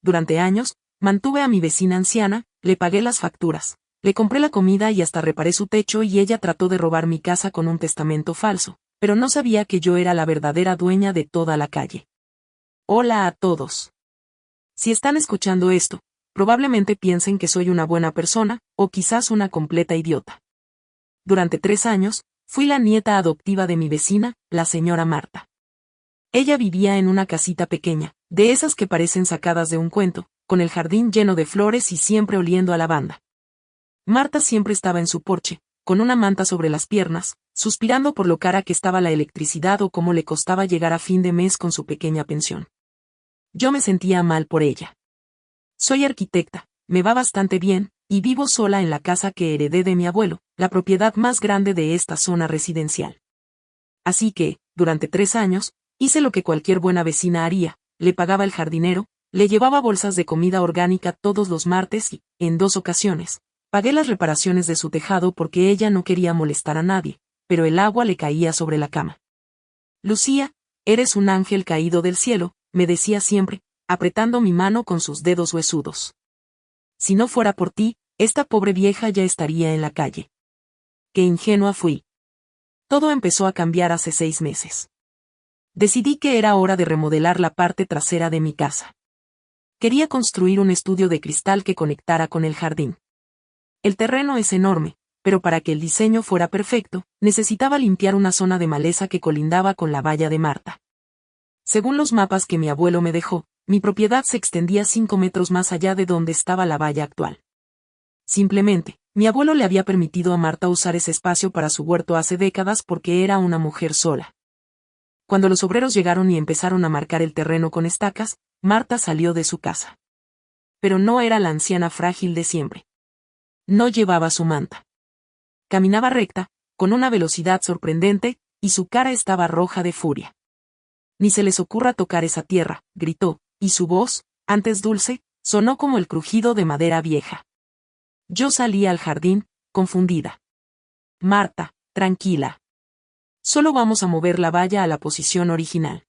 Durante años, mantuve a mi vecina anciana, le pagué las facturas, le compré la comida y hasta reparé su techo y ella trató de robar mi casa con un testamento falso, pero no sabía que yo era la verdadera dueña de toda la calle. Hola a todos. Si están escuchando esto, probablemente piensen que soy una buena persona, o quizás una completa idiota. Durante 3 años, fui la nieta adoptiva de mi vecina, la señora Marta. Ella vivía en una casita pequeña, de esas que parecen sacadas de un cuento, con el jardín lleno de flores y siempre oliendo a lavanda. Marta siempre estaba en su porche, con una manta sobre las piernas, suspirando por lo cara que estaba la electricidad o cómo le costaba llegar a fin de mes con su pequeña pensión. Yo me sentía mal por ella. Soy arquitecta, me va bastante bien, y vivo sola en la casa que heredé de mi abuelo, la propiedad más grande de esta zona residencial. Así que, durante 3 años, hice lo que cualquier buena vecina haría, le pagaba el jardinero, le llevaba bolsas de comida orgánica todos los martes y, en 2 ocasiones, pagué las reparaciones de su tejado porque ella no quería molestar a nadie, pero el agua le caía sobre la cama. Lucía, eres un ángel caído del cielo, me decía siempre, apretando mi mano con sus dedos huesudos. Si no fuera por ti, esta pobre vieja ya estaría en la calle. Qué ingenua fui. Todo empezó a cambiar hace 6 meses. Decidí que era hora de remodelar la parte trasera de mi casa. Quería construir un estudio de cristal que conectara con el jardín. El terreno es enorme, pero para que el diseño fuera perfecto, necesitaba limpiar una zona de maleza que colindaba con la valla de Marta. Según los mapas que mi abuelo me dejó, mi propiedad se extendía 5 metros más allá de donde estaba la valla actual. Simplemente, mi abuelo le había permitido a Marta usar ese espacio para su huerto hace décadas porque era una mujer sola. Cuando los obreros llegaron y empezaron a marcar el terreno con estacas, Marta salió de su casa. Pero no era la anciana frágil de siempre. No llevaba su manta. Caminaba recta, con una velocidad sorprendente, y su cara estaba roja de furia. Ni se les ocurra tocar esa tierra, gritó, y su voz, antes dulce, sonó como el crujido de madera vieja. Yo salí al jardín, confundida. Marta, tranquila. Solo vamos a mover la valla a la posición original.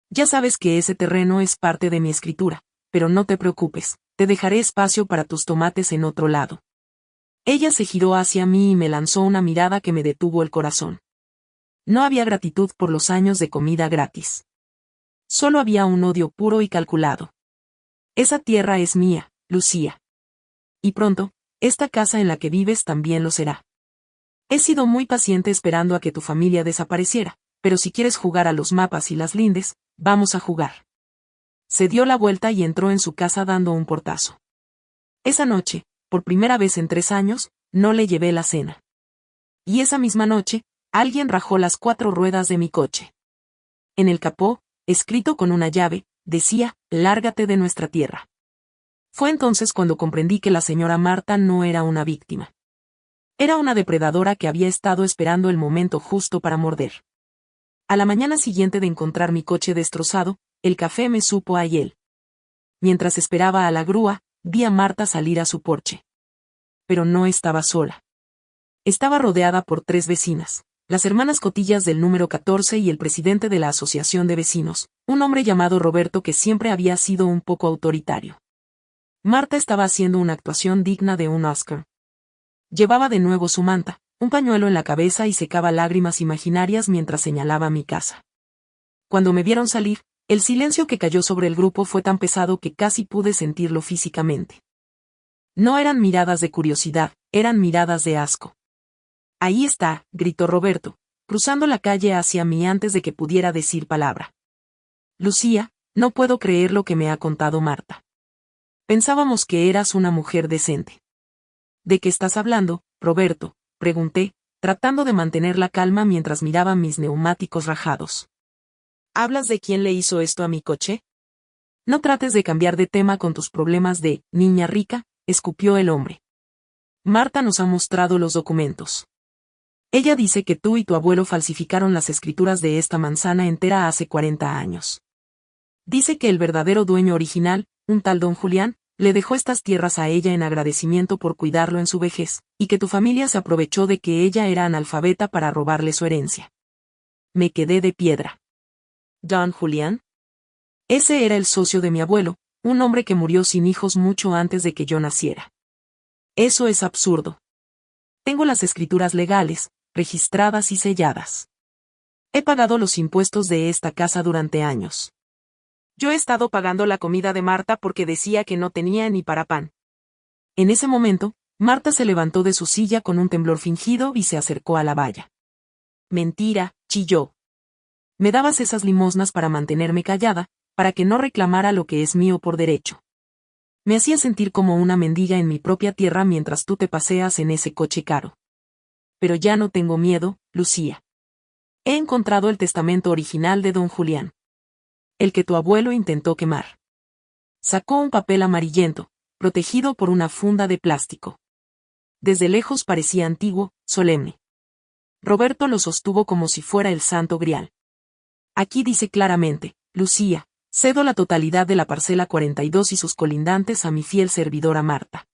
Ya sabes que ese terreno es parte de mi escritura, pero no te preocupes, te dejaré espacio para tus tomates en otro lado. Ella se giró hacia mí y me lanzó una mirada que me detuvo el corazón. No había gratitud por los años de comida gratis. Solo había un odio puro y calculado. Esa tierra es mía, Lucía. Y pronto, esta casa en la que vives también lo será. He sido muy paciente esperando a que tu familia desapareciera, pero si quieres jugar a los mapas y las lindes, vamos a jugar. Se dio la vuelta y entró en su casa dando un portazo. Esa noche, por primera vez en 3 años, no le llevé la cena. Y esa misma noche, alguien rajó las 4 ruedas de mi coche. En el capó, escrito con una llave, decía, lárgate de nuestra tierra. Fue entonces cuando comprendí que la señora Marta no era una víctima. Era una depredadora que había estado esperando el momento justo para morder. A la mañana siguiente de encontrar mi coche destrozado, el café me supo a hiel. Mientras esperaba a la grúa, vi a Marta salir a su porche. Pero no estaba sola. Estaba rodeada por 3 vecinas, las hermanas Cotillas del número 14 y el presidente de la asociación de vecinos, un hombre llamado Roberto que siempre había sido un poco autoritario. Marta estaba haciendo una actuación digna de un Oscar. Llevaba de nuevo su manta, un pañuelo en la cabeza y secaba lágrimas imaginarias mientras señalaba mi casa. Cuando me vieron salir, el silencio que cayó sobre el grupo fue tan pesado que casi pude sentirlo físicamente. No eran miradas de curiosidad, eran miradas de asco. Ahí está, gritó Roberto, cruzando la calle hacia mí antes de que pudiera decir palabra. Lucía, no puedo creer lo que me ha contado Marta. Pensábamos que eras una mujer decente. ¿De qué estás hablando, Roberto?, pregunté, tratando de mantener la calma mientras miraba mis neumáticos rajados. ¿Hablas de quién le hizo esto a mi coche? No trates de cambiar de tema con tus problemas de niña rica, escupió el hombre. Marta nos ha mostrado los documentos. Ella dice que tú y tu abuelo falsificaron las escrituras de esta manzana entera hace 40 años. Dice que el verdadero dueño original, un tal don Julián, le dejó estas tierras a ella en agradecimiento por cuidarlo en su vejez, y que tu familia se aprovechó de que ella era analfabeta para robarle su herencia. Me quedé de piedra. ¿Don Julián? Ese era el socio de mi abuelo, un hombre que murió sin hijos mucho antes de que yo naciera. Eso es absurdo. Tengo las escrituras legales, registradas y selladas. He pagado los impuestos de esta casa durante años. Yo he estado pagando la comida de Marta porque decía que no tenía ni para pan. En ese momento, Marta se levantó de su silla con un temblor fingido y se acercó a la valla. Mentira, chilló. Me dabas esas limosnas para mantenerme callada, para que no reclamara lo que es mío por derecho. Me hacía sentir como una mendiga en mi propia tierra mientras tú te paseas en ese coche caro. Pero ya no tengo miedo, Lucía. He encontrado el testamento original de don Julián. El que tu abuelo intentó quemar. Sacó un papel amarillento, protegido por una funda de plástico. Desde lejos parecía antiguo, solemne. Roberto lo sostuvo como si fuera el Santo Grial. Aquí dice claramente, Lucía, cedo la totalidad de la parcela 42 y sus colindantes a mi fiel servidora Marta.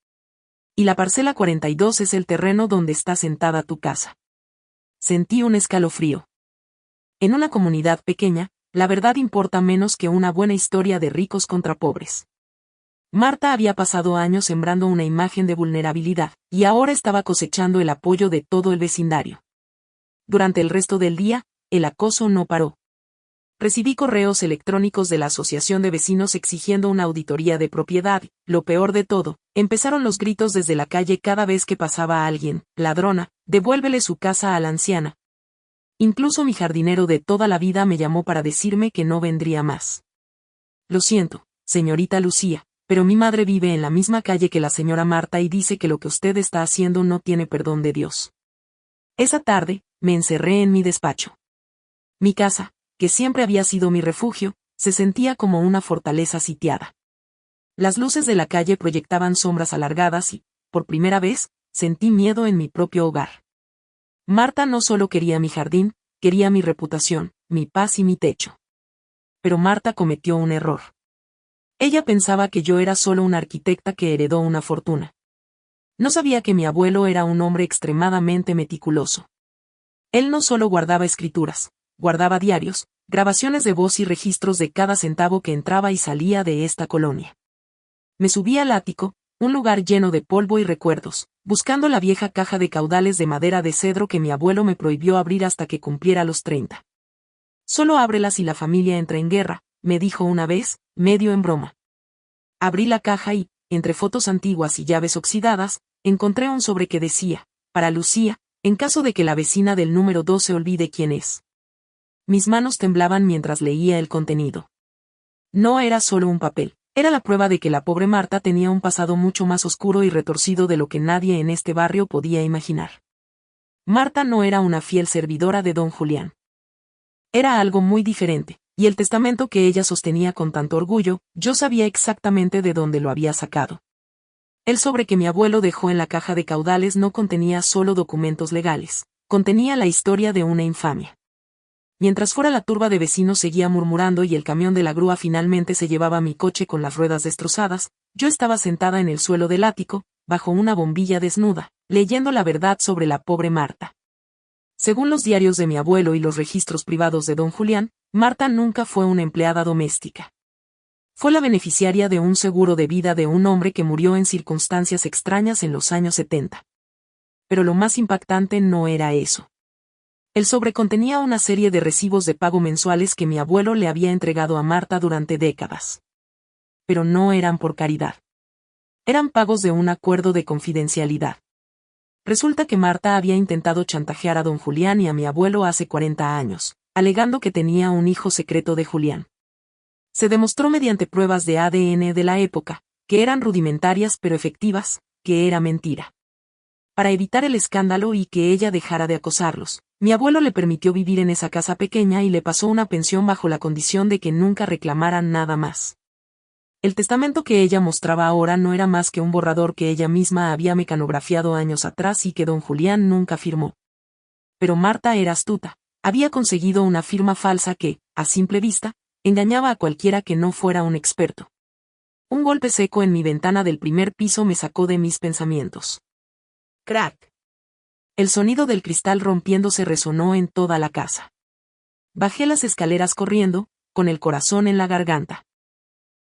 Y la parcela 42 es el terreno donde está sentada tu casa. Sentí un escalofrío. En una comunidad pequeña, la verdad importa menos que una buena historia de ricos contra pobres. Marta había pasado años sembrando una imagen de vulnerabilidad, y ahora estaba cosechando el apoyo de todo el vecindario. Durante el resto del día, el acoso no paró. Recibí correos electrónicos de la Asociación de Vecinos exigiendo una auditoría de propiedad. Lo peor de todo, empezaron los gritos desde la calle cada vez que pasaba alguien: ladrona, devuélvele su casa a la anciana. Incluso mi jardinero de toda la vida me llamó para decirme que no vendría más. Lo siento, señorita Lucía, pero mi madre vive en la misma calle que la señora Marta y dice que lo que usted está haciendo no tiene perdón de Dios. Esa tarde, me encerré en mi despacho. Mi casa, que siempre había sido mi refugio, se sentía como una fortaleza sitiada. Las luces de la calle proyectaban sombras alargadas y, por primera vez, sentí miedo en mi propio hogar. Marta no solo quería mi jardín, quería mi reputación, mi paz y mi techo. Pero Marta cometió un error. Ella pensaba que yo era solo una arquitecta que heredó una fortuna. No sabía que mi abuelo era un hombre extremadamente meticuloso. Él no solo guardaba escrituras, guardaba diarios, grabaciones de voz y registros de cada centavo que entraba y salía de esta colonia. Me subí al ático, un lugar lleno de polvo y recuerdos, buscando la vieja caja de caudales de madera de cedro que mi abuelo me prohibió abrir hasta que cumpliera los 30. Solo ábrela si la familia entra en guerra, me dijo una vez, medio en broma. Abrí la caja y, entre fotos antiguas y llaves oxidadas, encontré un sobre que decía, para Lucía, en caso de que la vecina del número 2 se olvide quién es. Mis manos temblaban mientras leía el contenido. No era solo un papel. Era la prueba de que la pobre Marta tenía un pasado mucho más oscuro y retorcido de lo que nadie en este barrio podía imaginar. Marta no era una fiel servidora de don Julián. Era algo muy diferente, y el testamento que ella sostenía con tanto orgullo, yo sabía exactamente de dónde lo había sacado. El sobre que mi abuelo dejó en la caja de caudales no contenía solo documentos legales, contenía la historia de una infamia. Mientras fuera la turba de vecinos seguía murmurando y el camión de la grúa finalmente se llevaba mi coche con las ruedas destrozadas, yo estaba sentada en el suelo del ático, bajo una bombilla desnuda, leyendo la verdad sobre la pobre Marta. Según los diarios de mi abuelo y los registros privados de don Julián, Marta nunca fue una empleada doméstica. Fue la beneficiaria de un seguro de vida de un hombre que murió en circunstancias extrañas en los años 70. Pero lo más impactante no era eso. El sobre contenía una serie de recibos de pago mensuales que mi abuelo le había entregado a Marta durante décadas. Pero no eran por caridad. Eran pagos de un acuerdo de confidencialidad. Resulta que Marta había intentado chantajear a don Julián y a mi abuelo hace 40 años, alegando que tenía un hijo secreto de Julián. Se demostró mediante pruebas de ADN de la época, que eran rudimentarias pero efectivas, que era mentira. Para evitar el escándalo y que ella dejara de acosarlos, mi abuelo le permitió vivir en esa casa pequeña y le pasó una pensión bajo la condición de que nunca reclamaran nada más. El testamento que ella mostraba ahora no era más que un borrador que ella misma había mecanografiado años atrás y que don Julián nunca firmó. Pero Marta era astuta, había conseguido una firma falsa que, a simple vista, engañaba a cualquiera que no fuera un experto. Un golpe seco en mi ventana del primer piso me sacó de mis pensamientos. ¡Crack! El sonido del cristal rompiéndose resonó en toda la casa. Bajé las escaleras corriendo, con el corazón en la garganta.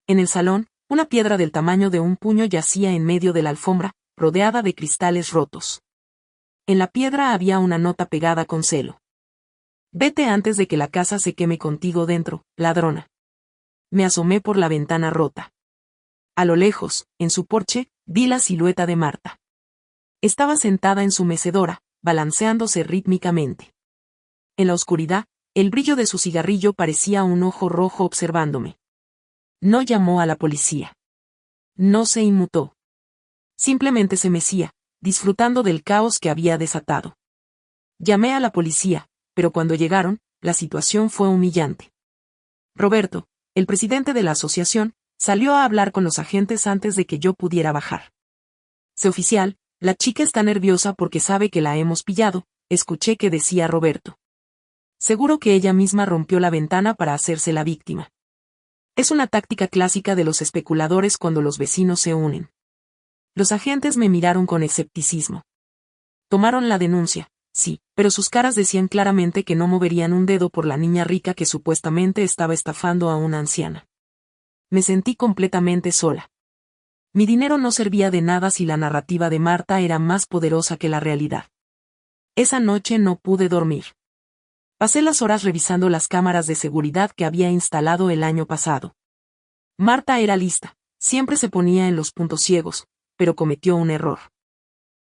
En el salón, Una piedra del tamaño de un puño yacía en medio de la alfombra, rodeada de cristales rotos. En la piedra había una nota pegada con celo. Vete antes de que la casa se queme contigo dentro, ladrona. Me asomé por la ventana rota. A lo lejos, en su porche, vi la silueta de Marta. Estaba sentada en su mecedora, balanceándose rítmicamente. En la oscuridad, el brillo de su cigarrillo parecía un ojo rojo observándome. No llamó a la policía. No se inmutó. Simplemente se mecía, disfrutando del caos que había desatado. Llamé a la policía, pero cuando llegaron, la situación fue humillante. Roberto, el presidente de la asociación, salió a hablar con los agentes antes de que yo pudiera bajar. Sé oficial, la chica está nerviosa porque sabe que la hemos pillado, escuché que decía Roberto. Seguro que ella misma rompió la ventana para hacerse la víctima. Es una táctica clásica de los especuladores cuando los vecinos se unen. Los agentes me miraron con escepticismo. Tomaron la denuncia, sí, pero sus caras decían claramente que no moverían un dedo por la niña rica que supuestamente estaba estafando a una anciana. Me sentí completamente sola. Mi dinero no servía de nada si la narrativa de Marta era más poderosa que la realidad. Esa noche no pude dormir. Pasé las horas revisando las cámaras de seguridad que había instalado el año pasado. Marta era lista, siempre se ponía en los puntos ciegos, pero cometió un error.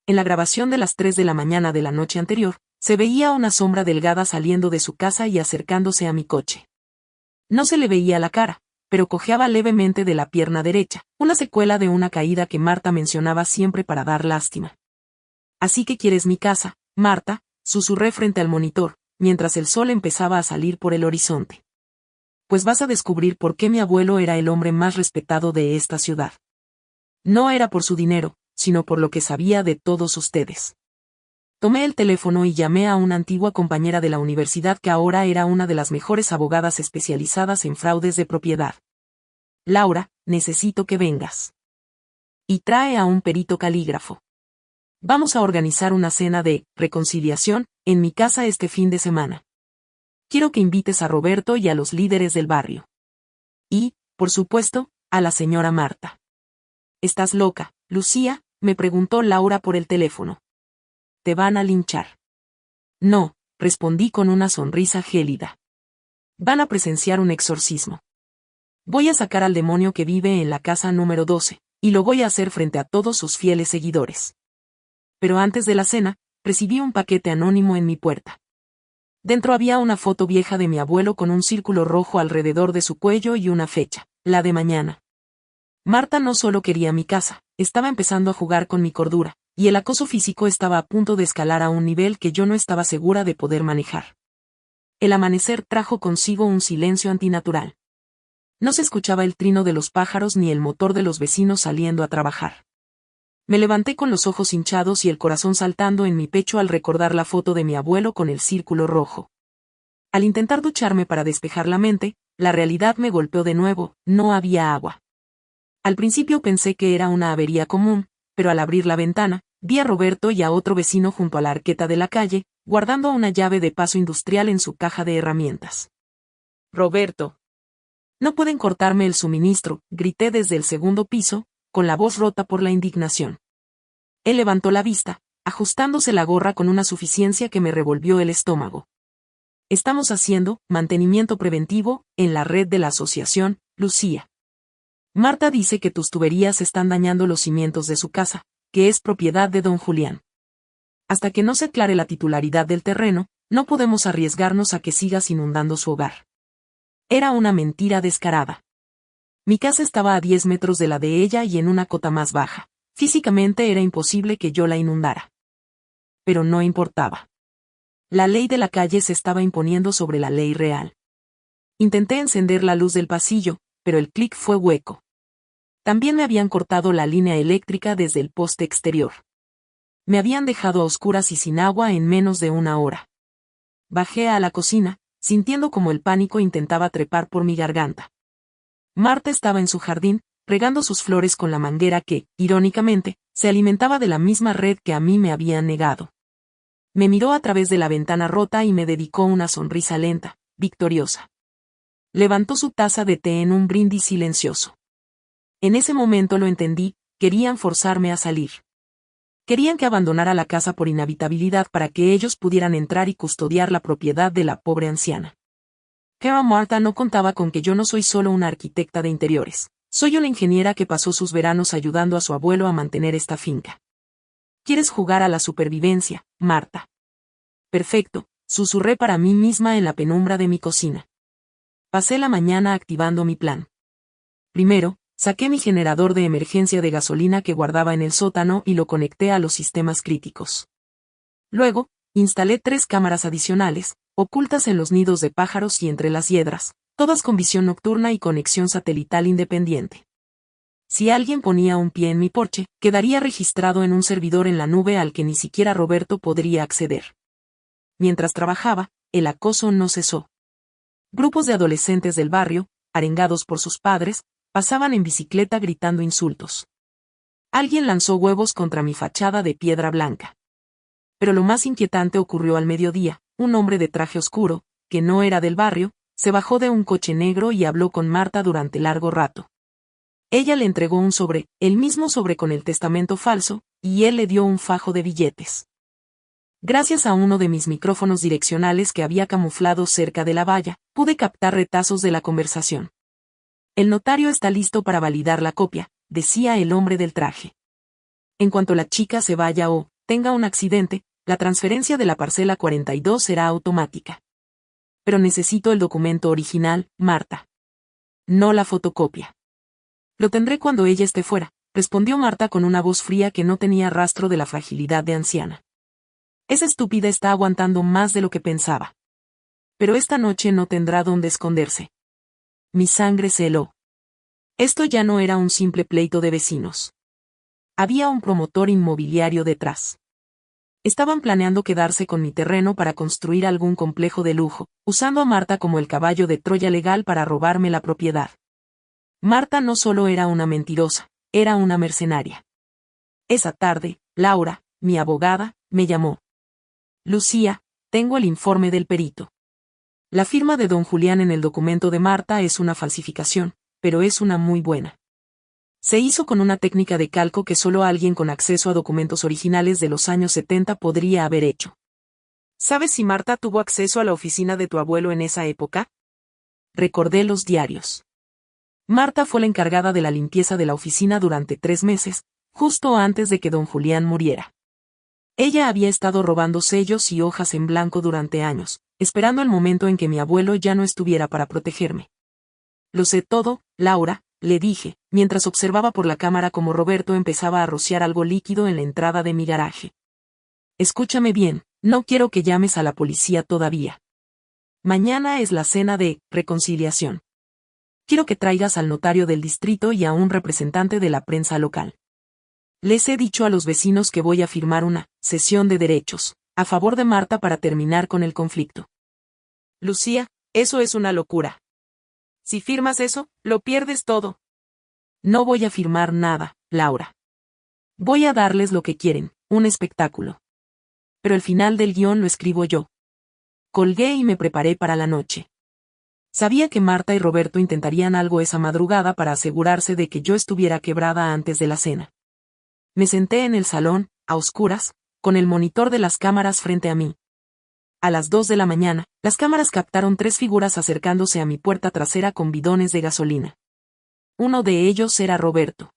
En la grabación de las 3 de la mañana de la noche anterior, se veía una sombra delgada saliendo de su casa y acercándose a mi coche. No se le veía la cara, pero cojeaba levemente de la pierna derecha, una secuela de una caída que Marta mencionaba siempre para dar lástima. Así que quieres mi casa, Marta, susurré frente al monitor, mientras el sol empezaba a salir por el horizonte. Pues vas a descubrir por qué mi abuelo era el hombre más respetado de esta ciudad. No era por su dinero, sino por lo que sabía de todos ustedes. Tomé el teléfono y llamé a una antigua compañera de la universidad que ahora era una de las mejores abogadas especializadas en fraudes de propiedad. Laura, necesito que vengas. Y trae a un perito calígrafo. Vamos a organizar una cena de reconciliación en mi casa este fin de semana. Quiero que invites a Roberto y a los líderes del barrio. Y, por supuesto, a la señora Marta. ¿Estás loca, Lucía?, me preguntó Laura por el teléfono. Te van a linchar. No, respondí con una sonrisa gélida. Van a presenciar un exorcismo. Voy a sacar al demonio que vive en la casa número 12, y lo voy a hacer frente a todos sus fieles seguidores. Pero antes de la cena, recibí un paquete anónimo en mi puerta. Dentro había una foto vieja de mi abuelo con un círculo rojo alrededor de su cuello y una fecha, la de mañana. Marta no solo quería mi casa, estaba empezando a jugar con mi cordura, y el acoso físico estaba a punto de escalar a un nivel que yo no estaba segura de poder manejar. El amanecer trajo consigo un silencio antinatural. No se escuchaba el trino de los pájaros ni el motor de los vecinos saliendo a trabajar. Me levanté con los ojos hinchados y el corazón saltando en mi pecho al recordar la foto de mi abuelo con el círculo rojo. Al intentar ducharme para despejar la mente, la realidad me golpeó de nuevo, no había agua. Al principio pensé que era una avería común, pero al abrir la ventana, vi a Roberto y a otro vecino junto a la arqueta de la calle, guardando una llave de paso industrial en su caja de herramientas. Roberto. No pueden cortarme el suministro, grité desde el segundo piso, con la voz rota por la indignación. Él levantó la vista, ajustándose la gorra con una suficiencia que me revolvió el estómago. Estamos haciendo mantenimiento preventivo en la red de la asociación, Lucía. Marta dice que tus tuberías están dañando los cimientos de su casa, que es propiedad de don Julián. Hasta que no se aclare la titularidad del terreno, no podemos arriesgarnos a que sigas inundando su hogar. Era una mentira descarada. Mi casa estaba a 10 metros de la de ella y en una cota más baja. Físicamente era imposible que yo la inundara. Pero no importaba. La ley de la calle se estaba imponiendo sobre la ley real. Intenté encender la luz del pasillo, pero el clic fue hueco. También me habían cortado la línea eléctrica desde el poste exterior. Me habían dejado a oscuras y sin agua en menos de una hora. Bajé a la cocina, sintiendo como el pánico intentaba trepar por mi garganta. Marta estaba en su jardín, regando sus flores con la manguera que, irónicamente, se alimentaba de la misma red que a mí me habían negado. Me miró a través de la ventana rota y me dedicó una sonrisa lenta, victoriosa. Levantó su taza de té en un brindis silencioso. En ese momento lo entendí, querían forzarme a salir. Querían que abandonara la casa por inhabitabilidad para que ellos pudieran entrar y custodiar la propiedad de la pobre anciana. Pero Marta no contaba con que yo no soy solo una arquitecta de interiores. Soy una ingeniera que pasó sus veranos ayudando a su abuelo a mantener esta finca. ¿Quieres jugar a la supervivencia, Marta? Perfecto, susurré para mí misma en la penumbra de mi cocina. Pasé la mañana activando mi plan. Primero, saqué mi generador de emergencia de gasolina que guardaba en el sótano y lo conecté a los sistemas críticos. Luego, instalé 3 cámaras adicionales, ocultas en los nidos de pájaros y entre las hiedras, todas con visión nocturna y conexión satelital independiente. Si alguien ponía un pie en mi porche, quedaría registrado en un servidor en la nube al que ni siquiera Roberto podría acceder. Mientras trabajaba, el acoso no cesó. Grupos de adolescentes del barrio, arengados por sus padres, pasaban en bicicleta gritando insultos. Alguien lanzó huevos contra mi fachada de piedra blanca. Pero lo más inquietante ocurrió al mediodía. Un hombre de traje oscuro, que no era del barrio, se bajó de un coche negro y habló con Marta durante largo rato. Ella le entregó un sobre, el mismo sobre con el testamento falso, y él le dio un fajo de billetes. Gracias a uno de mis micrófonos direccionales que había camuflado cerca de la valla, pude captar retazos de la conversación. El notario está listo para validar la copia, decía el hombre del traje. En cuanto la chica se vaya o tenga un accidente, la transferencia de la parcela 42 será automática. Pero necesito el documento original, Marta. No la fotocopia. Lo tendré cuando ella esté fuera, respondió Marta con una voz fría que no tenía rastro de la fragilidad de anciana. Esa estúpida está aguantando más de lo que pensaba. Pero esta noche no tendrá dónde esconderse. Mi sangre se heló. Esto ya no era un simple pleito de vecinos. Había un promotor inmobiliario detrás. Estaban planeando quedarse con mi terreno para construir algún complejo de lujo, usando a Marta como el caballo de Troya legal para robarme la propiedad. Marta no solo era una mentirosa, era una mercenaria. Esa tarde, Laura, mi abogada, me llamó. Lucía, tengo el informe del perito. La firma de don Julián en el documento de Marta es una falsificación, pero es una muy buena. Se hizo con una técnica de calco que solo alguien con acceso a documentos originales de los años 70 podría haber hecho. ¿Sabes si Marta tuvo acceso a la oficina de tu abuelo en esa época? Recordé los diarios. Marta fue la encargada de la limpieza de la oficina durante 3 meses, justo antes de que don Julián muriera. Ella había estado robando sellos y hojas en blanco durante años, esperando el momento en que mi abuelo ya no estuviera para protegerme. Lo sé todo, Laura, le dije, mientras observaba por la cámara cómo Roberto empezaba a rociar algo líquido en la entrada de mi garaje. Escúchame bien, no quiero que llames a la policía todavía. Mañana es la cena de reconciliación. Quiero que traigas al notario del distrito y a un representante de la prensa local. Les he dicho a los vecinos que voy a firmar una cesión de derechos a favor de Marta para terminar con el conflicto. Lucía, eso es una locura. Si firmas eso, lo pierdes todo. No voy a firmar nada, Laura. Voy a darles lo que quieren, un espectáculo. Pero el final del guión lo escribo yo. Colgué y me preparé para la noche. Sabía que Marta y Roberto intentarían algo esa madrugada para asegurarse de que yo estuviera quebrada antes de la cena. Me senté en el salón, a oscuras, con el monitor de las cámaras frente a mí. A las 2 de la mañana, las cámaras captaron 3 figuras acercándose a mi puerta trasera con bidones de gasolina. Uno de ellos era Roberto.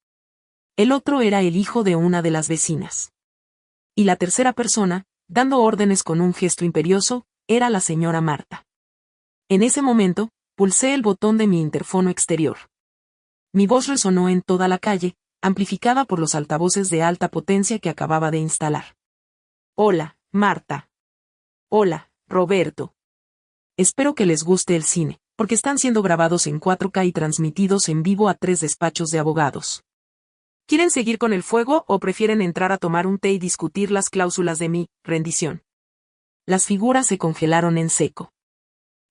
El otro era el hijo de una de las vecinas. Y la tercera persona, dando órdenes con un gesto imperioso, era la señora Marta. En ese momento, pulsé el botón de mi interfono exterior. Mi voz resonó en toda la calle, amplificada por los altavoces de alta potencia que acababa de instalar. Hola, Marta. Hola, Roberto. Espero que les guste el cine, porque están siendo grabados en 4K y transmitidos en vivo a 3 despachos de abogados. ¿Quieren seguir con el fuego o prefieren entrar a tomar un té y discutir las cláusulas de mi rendición? Las figuras se congelaron en seco.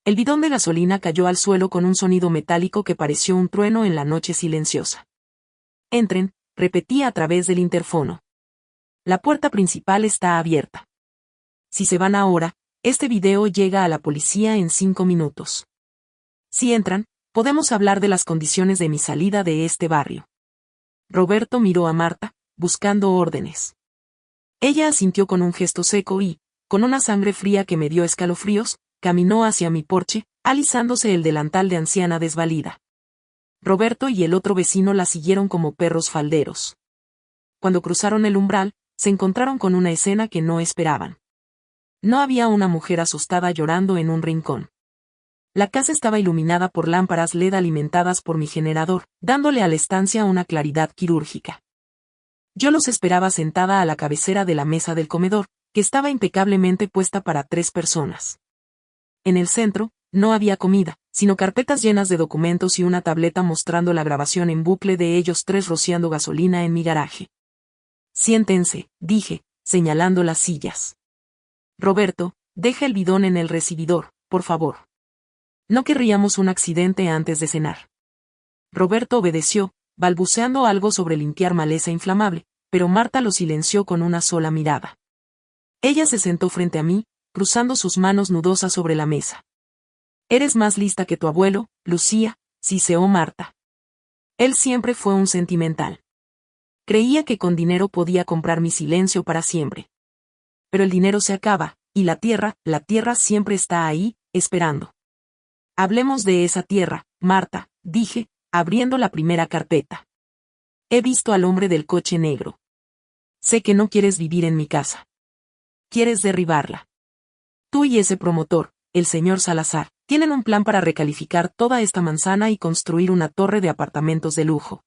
El bidón de gasolina cayó al suelo con un sonido metálico que pareció un trueno en la noche silenciosa. Entren, repetí a través del interfono. La puerta principal está abierta. Si se van ahora, este video llega a la policía en 5 minutos. Si entran, podemos hablar de las condiciones de mi salida de este barrio. Roberto miró a Marta, buscando órdenes. Ella asintió con un gesto seco y, con una sangre fría que me dio escalofríos, caminó hacia mi porche, alisándose el delantal de anciana desvalida. Roberto y el otro vecino la siguieron como perros falderos. Cuando cruzaron el umbral, se encontraron con una escena que no esperaban. No había una mujer asustada llorando en un rincón. La casa estaba iluminada por lámparas LED alimentadas por mi generador, dándole a la estancia una claridad quirúrgica. Yo los esperaba sentada a la cabecera de la mesa del comedor, que estaba impecablemente puesta para 3 personas. En el centro, no había comida, sino carpetas llenas de documentos y una tableta mostrando la grabación en bucle de ellos 3 rociando gasolina en mi garaje. Siéntense, dije, señalando las sillas. Roberto, deja el bidón en el recibidor, por favor. No querríamos un accidente antes de cenar. Roberto obedeció, balbuceando algo sobre limpiar maleza inflamable, pero Marta lo silenció con una sola mirada. Ella se sentó frente a mí, cruzando sus manos nudosas sobre la mesa. Eres más lista que tu abuelo, Lucía, siseó Marta. Él siempre fue un sentimental. Creía que con dinero podía comprar mi silencio para siempre. Pero el dinero se acaba, y la tierra siempre está ahí, esperando. Hablemos de esa tierra, Marta, dije, abriendo la primera carpeta. He visto al hombre del coche negro. Sé que no quieres vivir en mi casa. Quieres derribarla. Tú y ese promotor, el señor Salazar, tienen un plan para recalificar toda esta manzana y construir una torre de apartamentos de lujo.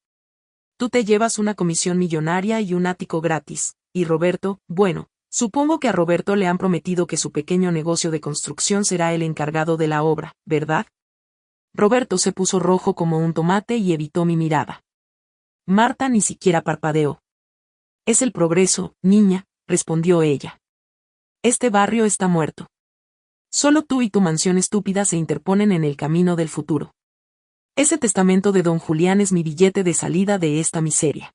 Tú te llevas una comisión millonaria y un ático gratis, y Roberto, bueno, supongo que a Roberto le han prometido que su pequeño negocio de construcción será el encargado de la obra, ¿verdad? Roberto se puso rojo como un tomate y evitó mi mirada. Marta ni siquiera parpadeó. Es el progreso, niña, respondió ella. Este barrio está muerto. Solo tú y tu mansión estúpida se interponen en el camino del futuro. Ese testamento de don Julián es mi billete de salida de esta miseria.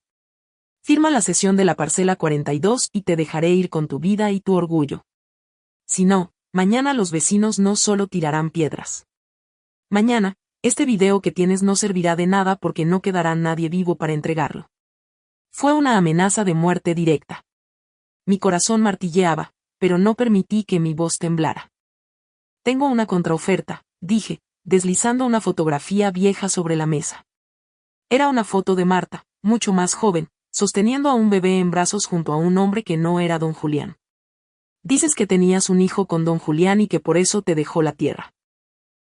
Firma la cesión de la parcela 42 y te dejaré ir con tu vida y tu orgullo. Si no, mañana los vecinos no solo tirarán piedras. Mañana, este video que tienes no servirá de nada porque no quedará nadie vivo para entregarlo. Fue una amenaza de muerte directa. Mi corazón martilleaba, pero no permití que mi voz temblara. Tengo una contraoferta, dije, deslizando una fotografía vieja sobre la mesa. Era una foto de Marta, mucho más joven, sosteniendo a un bebé en brazos junto a un hombre que no era don Julián. Dices que tenías un hijo con don Julián y que por eso te dejó la tierra.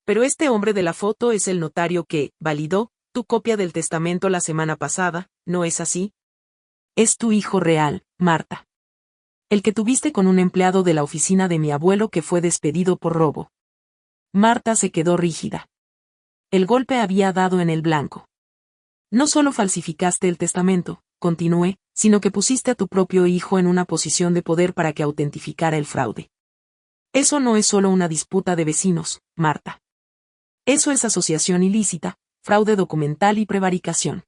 Pero este hombre de la foto es el notario que validó tu copia del testamento la semana pasada, ¿no es así? Es tu hijo real, Marta. El que tuviste con un empleado de la oficina de mi abuelo que fue despedido por robo. Marta se quedó rígida. El golpe había dado en el blanco. No solo falsificaste el testamento, continué, sino que pusiste a tu propio hijo en una posición de poder para que autentificara el fraude. Eso no es solo una disputa de vecinos, Marta. Eso es asociación ilícita, fraude documental y prevaricación.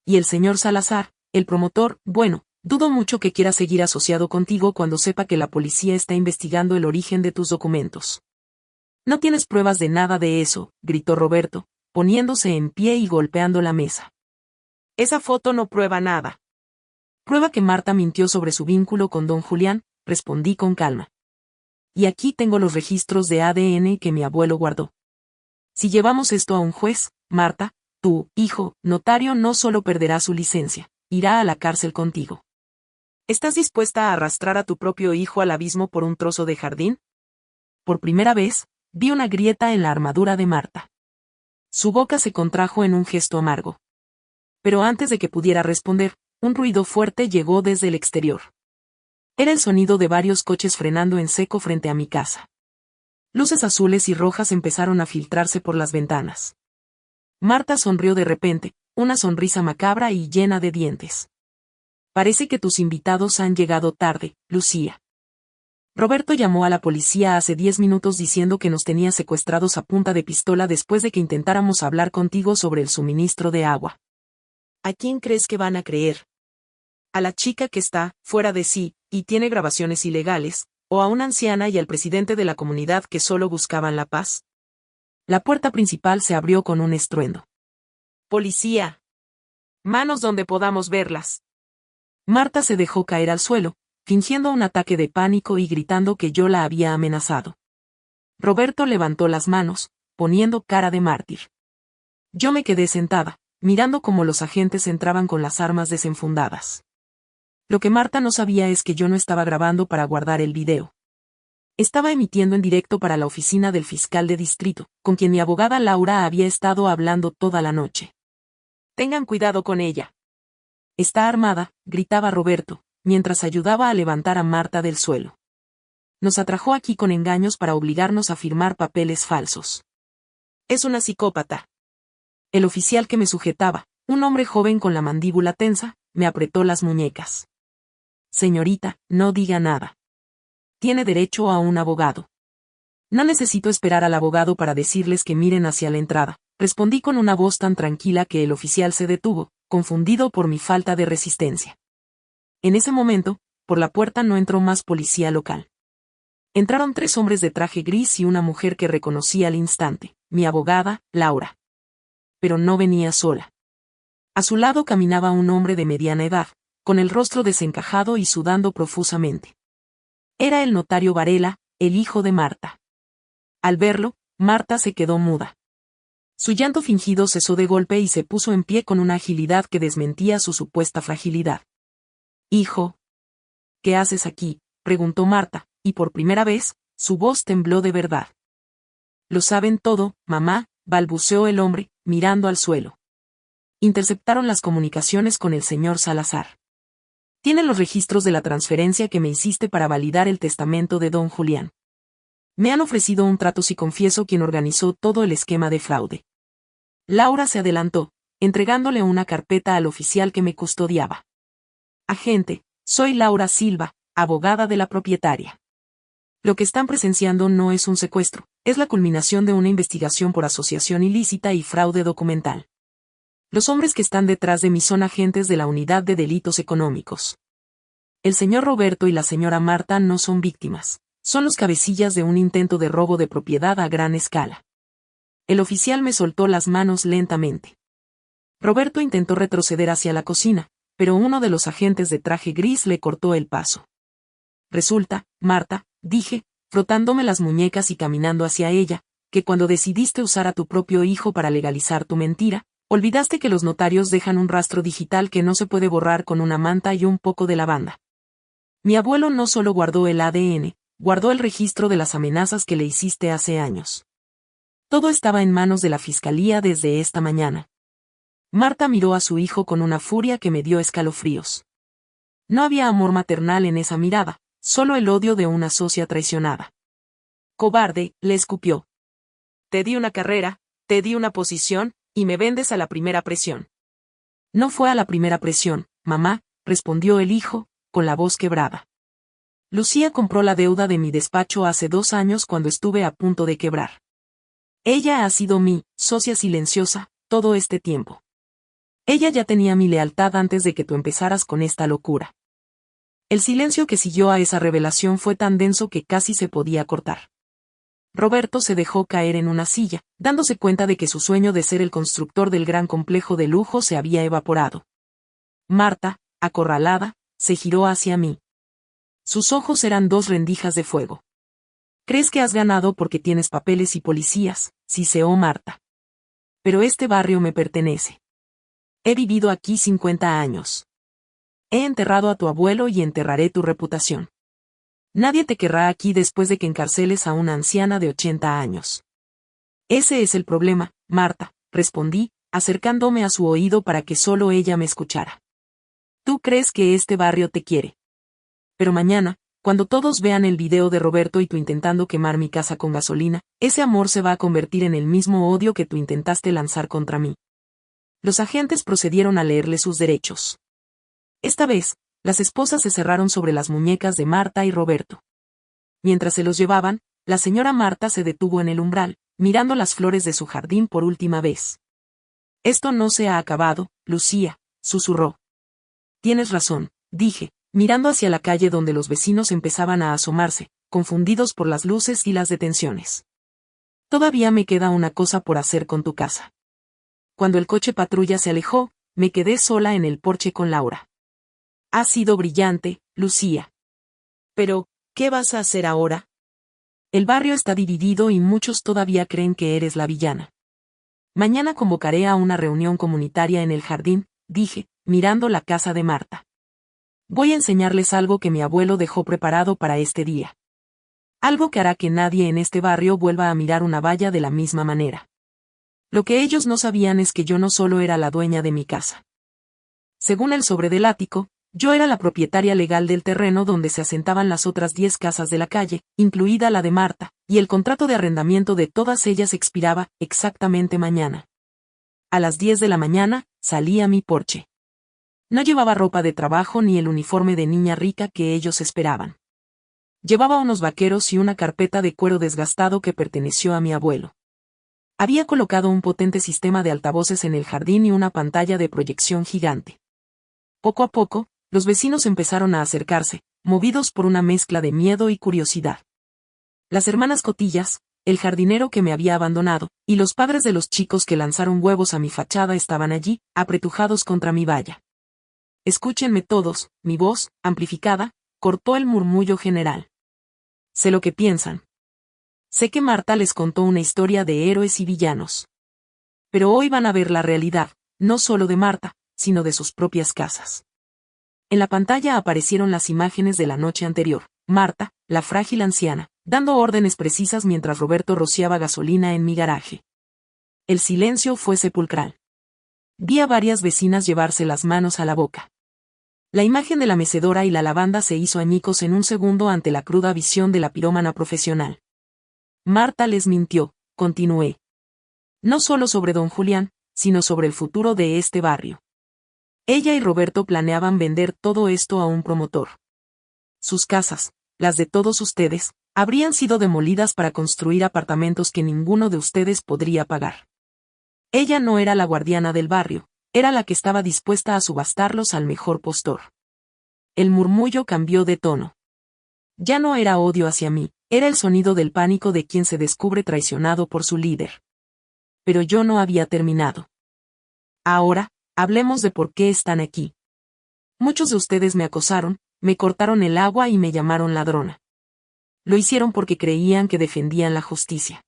Y el señor Salazar, el promotor, bueno, dudo mucho que quiera seguir asociado contigo cuando sepa que la policía está investigando el origen de tus documentos. No tienes pruebas de nada de eso, gritó Roberto, poniéndose en pie y golpeando la mesa. Esa foto no prueba nada. Prueba que Marta mintió sobre su vínculo con don Julián, respondí con calma. Y aquí tengo los registros de ADN que mi abuelo guardó. Si llevamos esto a un juez, Marta, tu hijo, notario no solo perderá su licencia, irá a la cárcel contigo. ¿Estás dispuesta a arrastrar a tu propio hijo al abismo por un trozo de jardín? Por primera vez, vi una grieta en la armadura de Marta. Su boca se contrajo en un gesto amargo. Pero antes de que pudiera responder, un ruido fuerte llegó desde el exterior. Era el sonido de varios coches frenando en seco frente a mi casa. Luces azules y rojas empezaron a filtrarse por las ventanas. Marta sonrió de repente, una sonrisa macabra y llena de dientes. Parece que tus invitados han llegado tarde, Lucía. Roberto llamó a la policía hace 10 minutos diciendo que nos tenía secuestrados a punta de pistola después de que intentáramos hablar contigo sobre el suministro de agua. ¿A quién crees que van a creer? ¿A la chica que está fuera de sí y tiene grabaciones ilegales, o a una anciana y al presidente de la comunidad que solo buscaban la paz? La puerta principal se abrió con un estruendo. ¡Policía! Manos donde podamos verlas. Marta se dejó caer al suelo, fingiendo un ataque de pánico y gritando que yo la había amenazado. Roberto levantó las manos, poniendo cara de mártir. Yo me quedé sentada, mirando cómo los agentes entraban con las armas desenfundadas. Lo que Marta no sabía es que yo no estaba grabando para guardar el video. Estaba emitiendo en directo para la oficina del fiscal de distrito, con quien mi abogada Laura había estado hablando toda la noche. Tengan cuidado con ella. Está armada, gritaba Roberto, mientras ayudaba a levantar a Marta del suelo. Nos atrajo aquí con engaños para obligarnos a firmar papeles falsos. Es una psicópata. El oficial que me sujetaba, un hombre joven con la mandíbula tensa, me apretó las muñecas. Señorita, no diga nada. Tiene derecho a un abogado. No necesito esperar al abogado para decirles que miren hacia la entrada, respondí con una voz tan tranquila que el oficial se detuvo, confundido por mi falta de resistencia. En ese momento, por la puerta no entró más policía local. Entraron 3 hombres de traje gris y una mujer que reconocí al instante, mi abogada, Laura. Pero no venía sola. A su lado caminaba un hombre de mediana edad, con el rostro desencajado y sudando profusamente. Era el notario Varela, el hijo de Marta. Al verlo, Marta se quedó muda. Su llanto fingido cesó de golpe y se puso en pie con una agilidad que desmentía su supuesta fragilidad. «Hijo, ¿qué haces aquí?», preguntó Marta, y por primera vez, su voz tembló de verdad. «Lo saben todo, mamá», balbuceó el hombre, mirando al suelo. Interceptaron las comunicaciones con el señor Salazar. Tienen los registros de la transferencia que me hiciste para validar el testamento de don Julián. Me han ofrecido un trato si confieso quien organizó todo el esquema de fraude. Laura se adelantó, entregándole una carpeta al oficial que me custodiaba. Agente, soy Laura Silva, abogada de la propietaria. Lo que están presenciando no es un secuestro, es la culminación de una investigación por asociación ilícita y fraude documental. Los hombres que están detrás de mí son agentes de la Unidad de Delitos Económicos. El señor Roberto y la señora Marta no son víctimas, son los cabecillas de un intento de robo de propiedad a gran escala. El oficial me soltó las manos lentamente. Roberto intentó retroceder hacia la cocina, pero uno de los agentes de traje gris le cortó el paso. Resulta, Marta, dije, frotándome las muñecas y caminando hacia ella, que cuando decidiste usar a tu propio hijo para legalizar tu mentira, olvidaste que los notarios dejan un rastro digital que no se puede borrar con una manta y un poco de lavanda. Mi abuelo no solo guardó el ADN, guardó el registro de las amenazas que le hiciste hace años. Todo estaba en manos de la fiscalía desde esta mañana. Marta miró a su hijo con una furia que me dio escalofríos. No había amor maternal en esa mirada, solo el odio de una socia traicionada. Cobarde, le escupió. Te di una carrera, te di una posición, y me vendes a la primera presión. No fue a la primera presión, mamá, respondió el hijo, con la voz quebrada. Lucía compró la deuda de mi despacho hace 2 años cuando estuve a punto de quebrar. Ella ha sido mi socia silenciosa todo este tiempo. Ella ya tenía mi lealtad antes de que tú empezaras con esta locura. El silencio que siguió a esa revelación fue tan denso que casi se podía cortar. Roberto se dejó caer en una silla, dándose cuenta de que su sueño de ser el constructor del gran complejo de lujo se había evaporado. Marta, acorralada, se giró hacia mí. Sus ojos eran 2 rendijas de fuego. «Crees que has ganado porque tienes papeles y policías», siseó Marta. «Pero este barrio me pertenece. He vivido aquí 50 años. He enterrado a tu abuelo y enterraré tu reputación. Nadie te querrá aquí después de que encarceles a una anciana de 80 años. Ese es el problema, Marta, respondí, acercándome a su oído para que solo ella me escuchara. Tú crees que este barrio te quiere. Pero mañana, cuando todos vean el video de Roberto y tú intentando quemar mi casa con gasolina, ese amor se va a convertir en el mismo odio que tú intentaste lanzar contra mí. Los agentes procedieron a leerle sus derechos. Esta vez, las esposas se cerraron sobre las muñecas de Marta y Roberto. Mientras se los llevaban, la señora Marta se detuvo en el umbral, mirando las flores de su jardín por última vez. Esto no se ha acabado, Lucía, susurró. Tienes razón, dije, mirando hacia la calle donde los vecinos empezaban a asomarse, confundidos por las luces y las detenciones. Todavía me queda una cosa por hacer con tu casa. Cuando el coche patrulla se alejó, me quedé sola en el porche con Laura. Ha sido brillante, Lucía. Pero, ¿qué vas a hacer ahora? El barrio está dividido y muchos todavía creen que eres la villana. Mañana convocaré a una reunión comunitaria en el jardín, dije, mirando la casa de Marta. Voy a enseñarles algo que mi abuelo dejó preparado para este día. Algo que hará que nadie en este barrio vuelva a mirar una valla de la misma manera. Lo que ellos no sabían es que yo no solo era la dueña de mi casa. Según el sobre del ático, yo era la propietaria legal del terreno donde se asentaban las otras 10 casas de la calle, incluida la de Marta, y el contrato de arrendamiento de todas ellas expiraba exactamente mañana. A las 10 de la mañana, salí a mi porche. No llevaba ropa de trabajo ni el uniforme de niña rica que ellos esperaban. Llevaba unos vaqueros y una carpeta de cuero desgastado que perteneció a mi abuelo. Había colocado un potente sistema de altavoces en el jardín y una pantalla de proyección gigante. Poco a poco, los vecinos empezaron a acercarse, movidos por una mezcla de miedo y curiosidad. Las hermanas Cotillas, el jardinero que me había abandonado, y los padres de los chicos que lanzaron huevos a mi fachada estaban allí, apretujados contra mi valla. Escúchenme todos, mi voz, amplificada, cortó el murmullo general. Sé lo que piensan. Sé que Marta les contó una historia de héroes y villanos. Pero hoy van a ver la realidad, no solo de Marta, sino de sus propias casas. En la pantalla aparecieron las imágenes de la noche anterior. Marta, la frágil anciana, dando órdenes precisas mientras Roberto rociaba gasolina en mi garaje. El silencio fue sepulcral. Vi a varias vecinas llevarse las manos a la boca. La imagen de la mecedora y la lavanda se hizo añicos en un segundo ante la cruda visión de la pirómana profesional. Marta les mintió, continué. No solo sobre don Julián, sino sobre el futuro de este barrio. Ella y Roberto planeaban vender todo esto a un promotor. Sus casas, las de todos ustedes, habrían sido demolidas para construir apartamentos que ninguno de ustedes podría pagar. Ella no era la guardiana del barrio, era la que estaba dispuesta a subastarlos al mejor postor. El murmullo cambió de tono. Ya no era odio hacia mí, era el sonido del pánico de quien se descubre traicionado por su líder. Pero yo no había terminado. Ahora, hablemos de por qué están aquí. Muchos de ustedes me acosaron, me cortaron el agua y me llamaron ladrona. Lo hicieron porque creían que defendían la justicia.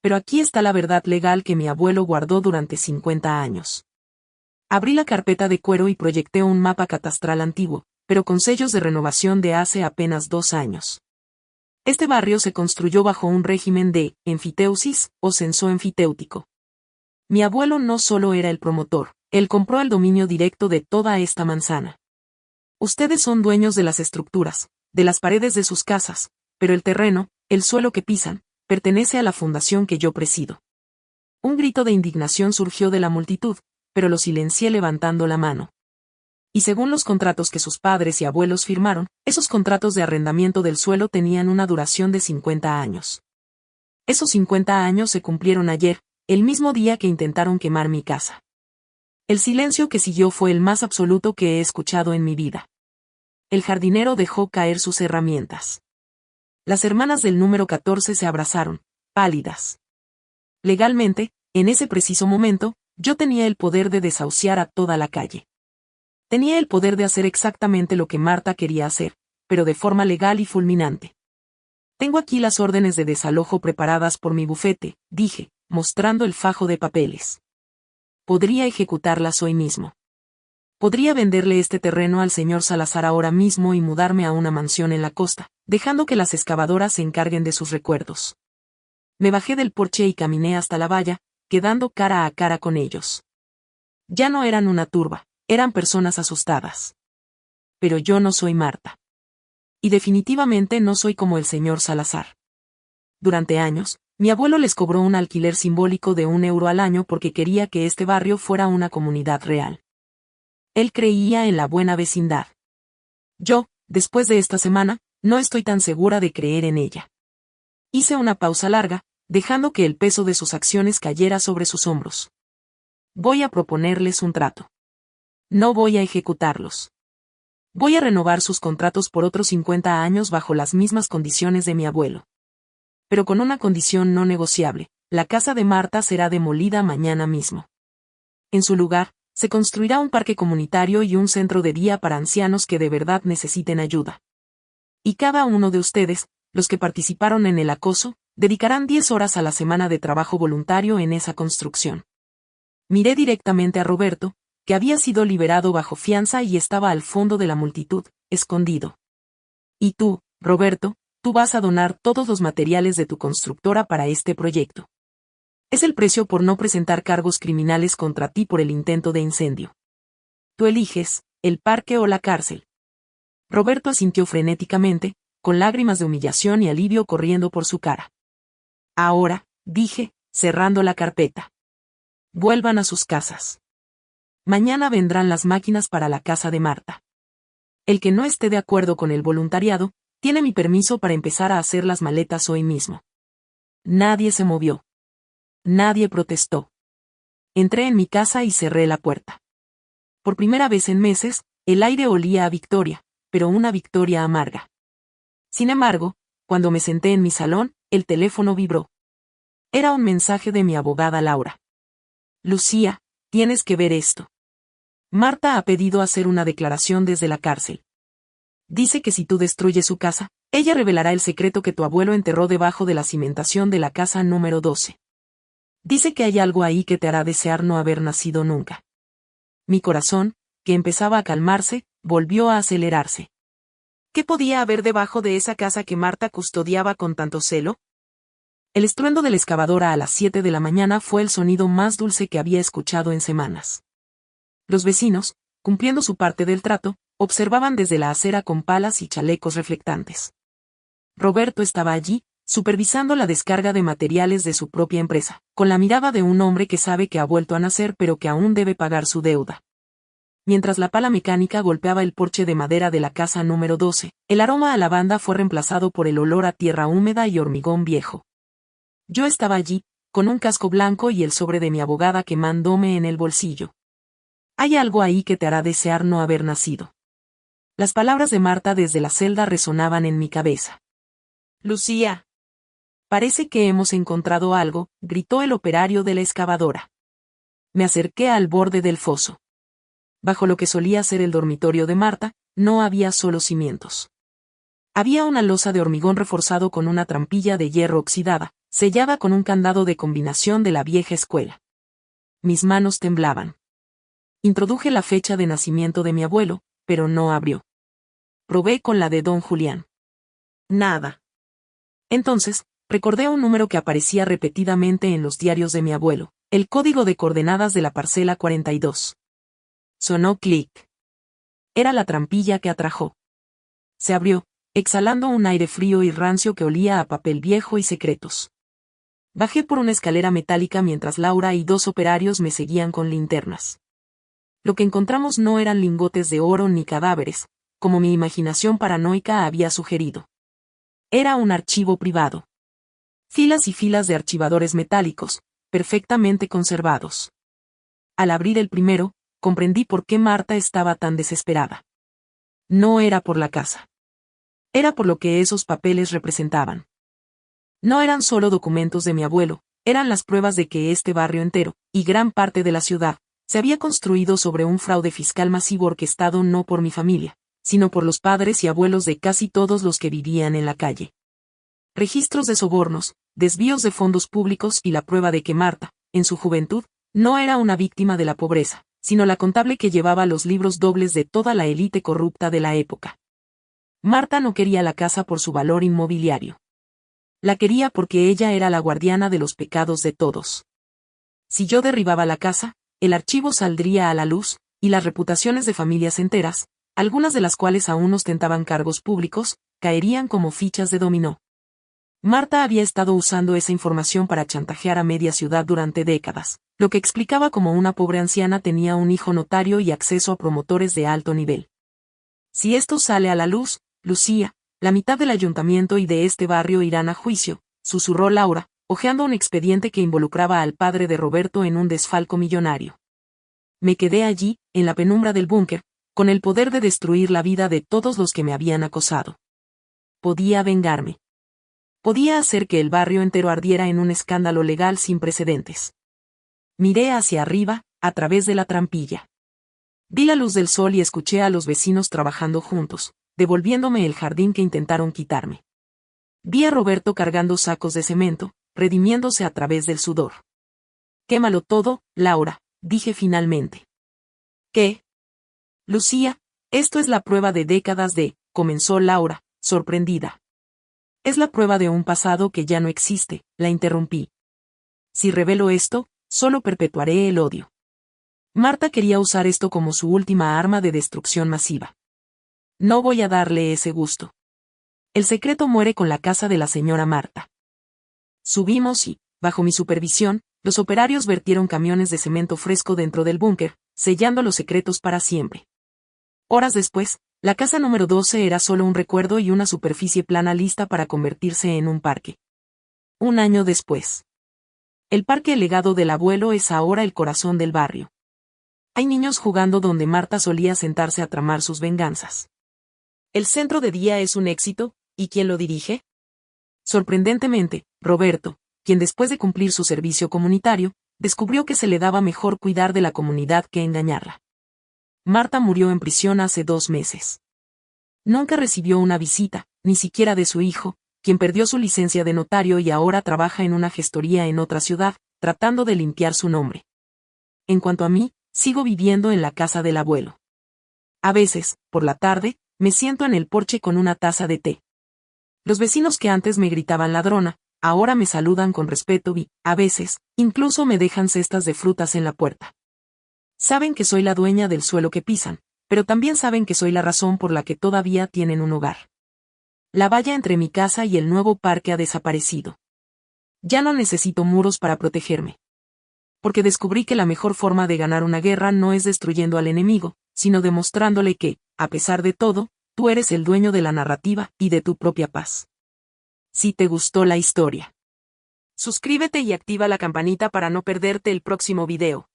Pero aquí está la verdad legal que mi abuelo guardó durante 50 años. Abrí la carpeta de cuero y proyecté un mapa catastral antiguo, pero con sellos de renovación de hace apenas 2 años. Este barrio se construyó bajo un régimen de enfiteusis o censo enfiteutíco. Mi abuelo no solo era el promotor, él compró el dominio directo de toda esta manzana. Ustedes son dueños de las estructuras, de las paredes de sus casas, pero el terreno, el suelo que pisan, pertenece a la fundación que yo presido. Un grito de indignación surgió de la multitud, pero lo silencié levantando la mano. Y según los contratos que sus padres y abuelos firmaron, esos contratos de arrendamiento del suelo tenían una duración de 50 años. Esos 50 años se cumplieron ayer, el mismo día que intentaron quemar mi casa. El silencio que siguió fue el más absoluto que he escuchado en mi vida. El jardinero dejó caer sus herramientas. Las hermanas del número 14 se abrazaron, pálidas. Legalmente, en ese preciso momento, yo tenía el poder de desahuciar a toda la calle. Tenía el poder de hacer exactamente lo que Marta quería hacer, pero de forma legal y fulminante. Tengo aquí las órdenes de desalojo preparadas por mi bufete, dije, mostrando el fajo de papeles. Podría ejecutarlas hoy mismo. Podría venderle este terreno al señor Salazar ahora mismo y mudarme a una mansión en la costa, dejando que las excavadoras se encarguen de sus recuerdos. Me bajé del porche y caminé hasta la valla, quedando cara a cara con ellos. Ya no eran una turba, eran personas asustadas. Pero yo no soy Marta. Y definitivamente no soy como el señor Salazar. Durante años, mi abuelo les cobró un alquiler simbólico de €1 al año porque quería que este barrio fuera una comunidad real. Él creía en la buena vecindad. Yo, después de esta semana, no estoy tan segura de creer en ella. Hice una pausa larga, dejando que el peso de sus acciones cayera sobre sus hombros. Voy a proponerles un trato. No voy a ejecutarlos. Voy a renovar sus contratos por otros 50 años bajo las mismas condiciones de mi abuelo. Pero con una condición no negociable, la casa de Marta será demolida mañana mismo. En su lugar, Se construirá un parque comunitario y un centro de día para ancianos que de verdad necesiten ayuda. Y cada uno de ustedes, los que participaron en el acoso, dedicarán 10 horas a la semana de trabajo voluntario en esa construcción. Miré directamente a Roberto, que había sido liberado bajo fianza y estaba al fondo de la multitud, escondido. Y tú, Roberto, tú vas a donar todos los materiales de tu constructora para este proyecto. Es el precio por no presentar cargos criminales contra ti por el intento de incendio. Tú eliges, el parque o la cárcel. Roberto asintió frenéticamente, con lágrimas de humillación y alivio corriendo por su cara. Ahora, dije, cerrando la carpeta. Vuelvan a sus casas. Mañana vendrán las máquinas para la casa de Marta. El que no esté de acuerdo con el voluntariado, tiene mi permiso para empezar a hacer las maletas hoy mismo. Nadie se movió. Nadie protestó. Entré en mi casa y cerré la puerta. Por primera vez en meses, el aire olía a victoria, pero una victoria amarga. Sin embargo, cuando me senté en mi salón, el teléfono vibró. Era un mensaje de mi abogada Laura. Lucía, tienes que ver esto. Marta ha pedido hacer una declaración desde la cárcel. Dice que si tú destruyes su casa, ella revelará el secreto que tu abuelo enterró debajo de la cimentación de la casa número 12. Dice que hay algo ahí que te hará desear no haber nacido nunca. Mi corazón, que empezaba a calmarse, volvió a acelerarse. ¿Qué podía haber debajo de esa casa que Marta custodiaba con tanto celo? El estruendo de la excavadora a las 7 de la mañana fue el sonido más dulce que había escuchado en semanas. Los vecinos, cumpliendo su parte del trato, observaban desde la acera con palas y chalecos reflectantes. Roberto estaba allí, supervisando la descarga de materiales de su propia empresa, con la mirada de un hombre que sabe que ha vuelto a nacer pero que aún debe pagar su deuda. Mientras la pala mecánica golpeaba el porche de madera de la casa número 12, el aroma a lavanda fue reemplazado por el olor a tierra húmeda y hormigón viejo. Yo estaba allí, con un casco blanco y el sobre de mi abogada quemándome en el bolsillo. Hay algo ahí que te hará desear no haber nacido. Las palabras de Marta desde la celda resonaban en mi cabeza. Lucía. Parece que hemos encontrado algo, gritó el operario de la excavadora. Me acerqué al borde del foso. Bajo lo que solía ser el dormitorio de Marta, no había solo cimientos. Había una losa de hormigón reforzado con una trampilla de hierro oxidada, sellada con un candado de combinación de la vieja escuela. Mis manos temblaban. Introduje la fecha de nacimiento de mi abuelo, pero no abrió. Probé con la de don Julián. Nada. Entonces, recordé un número que aparecía repetidamente en los diarios de mi abuelo, el código de coordenadas de la parcela 42. Sonó clic. Era la trampilla que atrajo. Se abrió, exhalando un aire frío y rancio que olía a papel viejo y secretos. Bajé por una escalera metálica mientras Laura y 2 operarios me seguían con linternas. Lo que encontramos no eran lingotes de oro ni cadáveres, como mi imaginación paranoica había sugerido. Era un archivo privado. Filas y filas de archivadores metálicos, perfectamente conservados. Al abrir el primero, comprendí por qué Marta estaba tan desesperada. No era por la casa. Era por lo que esos papeles representaban. No eran solo documentos de mi abuelo, eran las pruebas de que este barrio entero, y gran parte de la ciudad, se había construido sobre un fraude fiscal masivo orquestado no por mi familia, sino por los padres y abuelos de casi todos los que vivían en la calle. Registros de sobornos, desvíos de fondos públicos y la prueba de que Marta, en su juventud, no era una víctima de la pobreza, sino la contable que llevaba los libros dobles de toda la élite corrupta de la época. Marta no quería la casa por su valor inmobiliario. La quería porque ella era la guardiana de los pecados de todos. Si yo derribaba la casa, el archivo saldría a la luz, y las reputaciones de familias enteras, algunas de las cuales aún ostentaban cargos públicos, caerían como fichas de dominó. Marta había estado usando esa información para chantajear a media ciudad durante décadas, lo que explicaba cómo una pobre anciana tenía un hijo notario y acceso a promotores de alto nivel. Si esto sale a la luz, Lucía, la mitad del ayuntamiento y de este barrio irán a juicio, susurró Laura, hojeando un expediente que involucraba al padre de Roberto en un desfalco millonario. Me quedé allí, en la penumbra del búnker, con el poder de destruir la vida de todos los que me habían acosado. Podía vengarme. Podía hacer que el barrio entero ardiera en un escándalo legal sin precedentes. Miré hacia arriba, a través de la trampilla. Vi la luz del sol y escuché a los vecinos trabajando juntos, devolviéndome el jardín que intentaron quitarme. Vi a Roberto cargando sacos de cemento, redimiéndose a través del sudor. Quémalo todo, Laura, dije finalmente. ¿Qué? Lucía, esto es la prueba de décadas de, comenzó Laura, sorprendida. Es la prueba de un pasado que ya no existe, la interrumpí. Si revelo esto, solo perpetuaré el odio. Marta quería usar esto como su última arma de destrucción masiva. No voy a darle ese gusto. El secreto muere con la casa de la señora Marta. Subimos y, bajo mi supervisión, los operarios vertieron camiones de cemento fresco dentro del búnker, sellando los secretos para siempre. Horas después, la casa número 12 era solo un recuerdo y una superficie plana lista para convertirse en un parque. Un año después. El parque El Legado del Abuelo es ahora el corazón del barrio. Hay niños jugando donde Marta solía sentarse a tramar sus venganzas. El centro de día es un éxito, ¿y quién lo dirige? Sorprendentemente, Roberto, quien después de cumplir su servicio comunitario, descubrió que se le daba mejor cuidar de la comunidad que engañarla. Marta murió en prisión hace 2 meses. Nunca recibió una visita, ni siquiera de su hijo, quien perdió su licencia de notario y ahora trabaja en una gestoría en otra ciudad, tratando de limpiar su nombre. En cuanto a mí, sigo viviendo en la casa del abuelo. A veces, por la tarde, me siento en el porche con una taza de té. Los vecinos que antes me gritaban ladrona, ahora me saludan con respeto y, a veces, incluso me dejan cestas de frutas en la puerta. Saben que soy la dueña del suelo que pisan, pero también saben que soy la razón por la que todavía tienen un hogar. La valla entre mi casa y el nuevo parque ha desaparecido. Ya no necesito muros para protegerme. Porque descubrí que la mejor forma de ganar una guerra no es destruyendo al enemigo, sino demostrándole que, a pesar de todo, tú eres el dueño de la narrativa y de tu propia paz. Si te gustó la historia, suscríbete y activa la campanita para no perderte el próximo video.